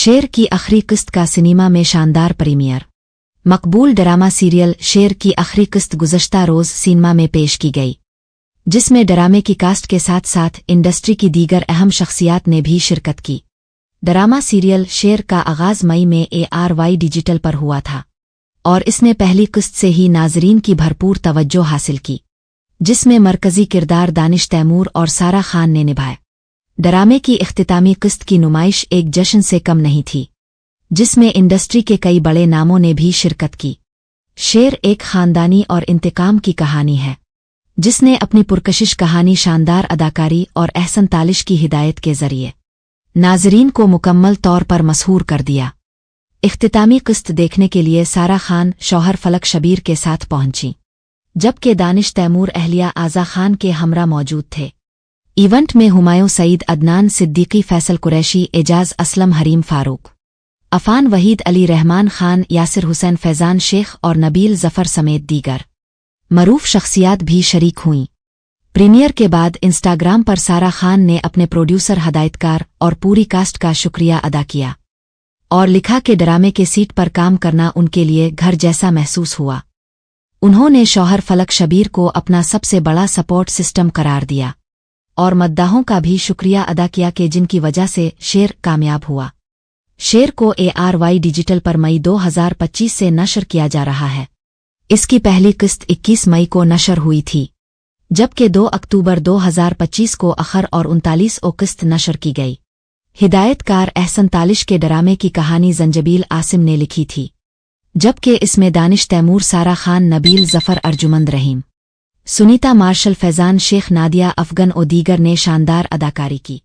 शेर की आखिरी किस्त का सिनेमा में शानदार प्रीमियर। मकबूल ड्रामा सीरियल शेर की आखिरी किस्त गुज़श्ता रोज़ सिनेमा में पेश की गई, जिसमें ड्रामे की कास्ट के साथ साथ इंडस्ट्री की दीगर अहम शख्सियात ने भी शिरकत की। ड्रामा सीरियल शेर का आगाज़ मई में ARY डिजिटल पर हुआ था और इसने पहली किस्त से ही नाज़रीन की भरपूर तवज्जो हासिल की, जिसमें मरकज़ी किरदार दानिश तैमूर और सारा खान ने निभाए। ड्रामे की इख्तितामी किस्त की नुमाइश एक जश्न से कम नहीं थी, जिसमें इंडस्ट्री के कई बड़े नामों ने भी शिरकत की। शेर एक खानदानी और इंतकाम की कहानी है, जिसने अपनी पुरकशिश कहानी, शानदार अदाकारी और अहसन तालिश की हिदायत के जरिए नाज़रीन को मुकम्मल तौर पर मसहूर कर दिया। इख्तितामी किस्त देखने के लिए सारा खान शौहर फलक शबीर के साथ पहुंची, जबकि दानिश तैमूर अहलिया आज़ा खान के हमरा मौजूद थे। इवेंट में हुमायूं सईद, अदनान सिद्दीकी, फैसल कुरैशी, एजाज असलम, हरीम फारूक, अफान वहीद, अली रहमान खान, यासिर हुसैन, फैजान शेख और नबील जफर समेत दीगर मरूफ शख्सियात भी शरीक हुईं। प्रीमियर के बाद इंस्टाग्राम पर सारा खान ने अपने प्रोड्यूसर, हदायतकार और पूरी कास्ट का शुक्रिया अदा किया और लिखा कि ड्रामे के सीट पर काम करना उनके लिए घर जैसा महसूस हुआ। उन्होंने शौहर फलक शबीर को अपना सबसे बड़ा सपोर्ट सिस्टम करार दिया और मद्दाहों का भी शुक्रिया अदा किया कि जिनकी वजह से शेर कामयाब हुआ। शेर को ARY डिजिटल पर मई 2025 से नशर किया जा रहा है। इसकी पहली किस्त 21 मई को नशर हुई थी, जबकि 2 अक्टूबर 2025 को अखर और 39 किस्त नशर की गई। हिदायतकार अहसन तालिश के ड्रामे की कहानी जंजबील आसिम ने लिखी थी, जबकि इसमें दानिश तैमूर, सारा खान, नबील जफर, अर्जुमंद रहीम, सुनीता मार्शल, फैजान शेख, नादिया अफगन और दीगर ने शानदार अदाकारी की।